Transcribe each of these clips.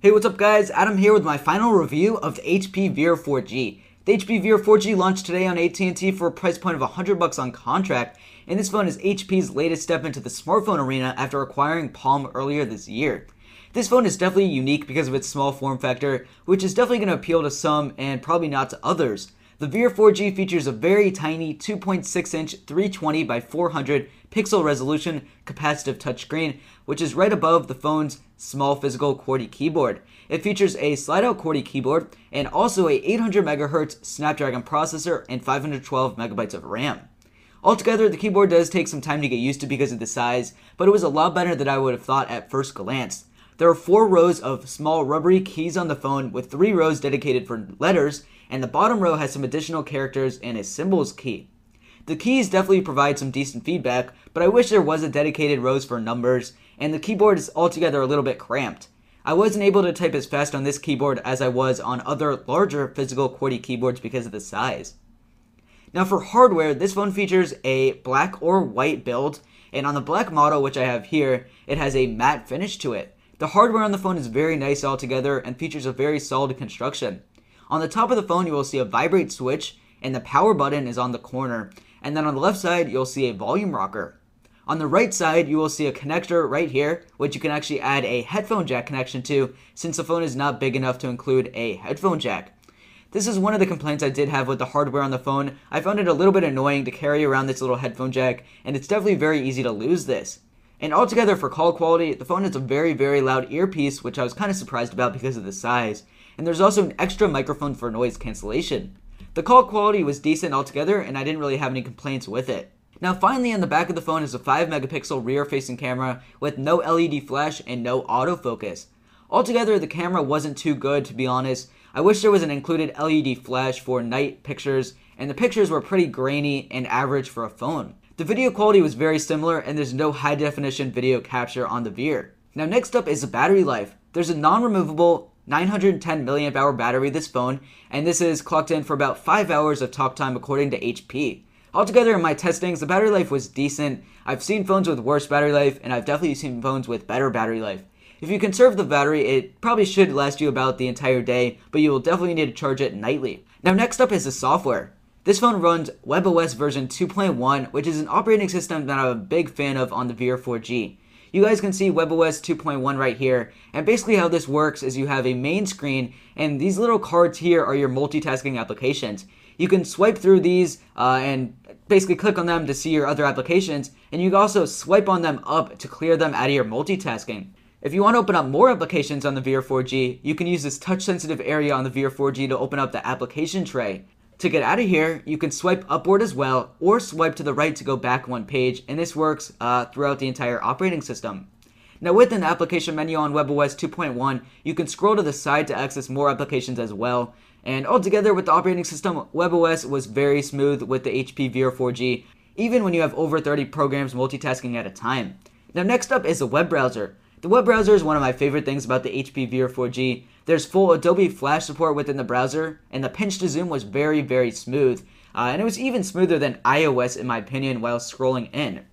Hey, what's up guys? Adam here with my final review of the HP Veer 4G. The HP Veer 4G launched today on AT&T for a price point of $100 on contract, and this phone is HP's latest step into the smartphone arena after acquiring Palm earlier this year. This phone is definitely unique because of its small form factor, which is definitely going to appeal to some and probably not to others. The Veer 4G features a very tiny 2.6-inch 320 by 400 pixel resolution capacitive touchscreen, which is right above the phone's small physical QWERTY keyboard. It features a slide-out QWERTY keyboard and also a 800 MHz Snapdragon processor and 512 MB of RAM. Altogether, the keyboard does take some time to get used to because of the size, but it was a lot better than I would have thought at first glance. There are 4 rows of small rubbery keys on the phone with 3 rows dedicated for letters, and the bottom row has some additional characters and a symbols key. The keys definitely provide some decent feedback, but I wish there was a dedicated rows for numbers, and the keyboard is altogether a little bit cramped. I wasn't able to type as fast on this keyboard as I was on other larger physical QWERTY keyboards because of the size. Now for hardware, this phone features a black or white build, and on the black model, which I have here, it has a matte finish to it. The hardware on the phone is very nice altogether and features a very solid construction. On the top of the phone, you will see a vibrate switch, and the power button is on the corner. And then on the left side, you'll see a volume rocker. On the right side, you will see a connector right here, which you can actually add a headphone jack connection to, since the phone is not big enough to include a headphone jack. This is one of the complaints I did have with the hardware on the phone. I found it a little bit annoying to carry around this little headphone jack, and it's definitely very easy to lose this. And altogether for call quality, the phone has a very loud earpiece, which I was kind of surprised about because of the size. And there's also an extra microphone for noise cancellation. The call quality was decent altogether, and I didn't really have any complaints with it. Now finally, on the back of the phone is a 5 megapixel rear facing camera with no LED flash and no autofocus. Altogether, the camera wasn't too good, to be honest. I wish there was an included LED flash for night pictures, and the pictures were pretty grainy and average for a phone. The video quality was very similar, and there's no high definition video capture on the Veer. Now next up is the battery life. There's a non-removable 910 mAh battery this phone, and this is clocked in for about 5 hours of talk time according to HP. Altogether in my testings, the battery life was decent. I've seen phones with worse battery life, and I've definitely seen phones with better battery life. If you conserve the battery, it probably should last you about the entire day, but you will definitely need to charge it nightly. Now next up is the software. This phone runs WebOS version 2.1, which is an operating system that I'm a big fan of on the Veer 4G. You guys can see WebOS 2.1 right here, and basically how this works is you have a main screen, and these little cards here are your multitasking applications. You can swipe through these and basically click on them to see your other applications, and you can also swipe on them up to clear them out of your multitasking. If you want to open up more applications on the Veer 4G, you can use this touch-sensitive area on the Veer 4G to open up the application tray. To get out of here, you can swipe upward as well, or swipe to the right to go back one page, and this works throughout the entire operating system. Now within the application menu on WebOS 2.1, you can scroll to the side to access more applications as well. And altogether with the operating system, WebOS was very smooth with the HP Veer 4G, even when you have over 30 programs multitasking at a time. Now next up is the web browser. The web browser is one of my favorite things about the HP Veer 4G. There's full Adobe Flash support within the browser, and the pinch to zoom was very smooth. And it was even smoother than iOS in my opinion while scrolling in.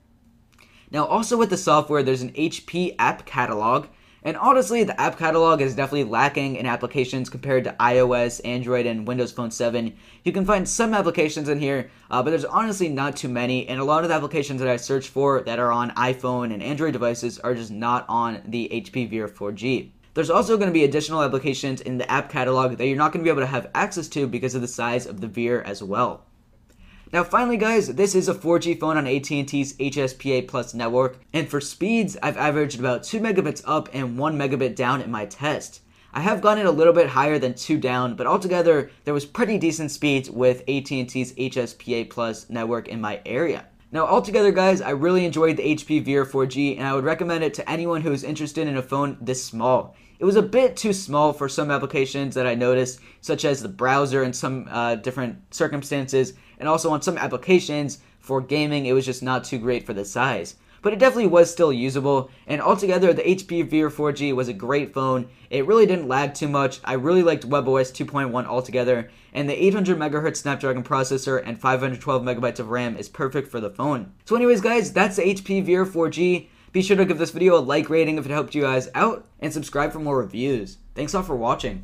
Now also with the software, there's an HP app catalog, and honestly the app catalog is definitely lacking in applications compared to iOS, Android, and Windows Phone 7. You can find some applications in here, but there's honestly not too many, and a lot of the applications that I search for that are on iPhone and Android devices are just not on the HP Veer 4G. There's also going to be additional applications in the app catalog that you're not going to be able to have access to because of the size of the Veer as well. Now finally guys, this is a 4G phone on AT&T's HSPA Plus network, and for speeds, I've averaged about 2 megabits up and 1 megabit down in my test. I have gotten it a little bit higher than 2 down, but altogether, there was pretty decent speeds with AT&T's HSPA Plus network in my area. Now altogether guys, I really enjoyed the HP Veer 4G, and I would recommend it to anyone who is interested in a phone this small. It was a bit too small for some applications that I noticed, such as the browser in some different circumstances, and also on some applications for gaming, it was just not too great for the size. But it definitely was still usable, and altogether the HP Veer 4G was a great phone. It really didn't lag too much. I really liked WebOS 2.1 altogether, and the 800 MHz Snapdragon processor and 512 MB of RAM is perfect for the phone. So anyways guys, that's the HP Veer 4G. Be sure to give this video a like rating if it helped you guys out, and subscribe for more reviews. Thanks all for watching.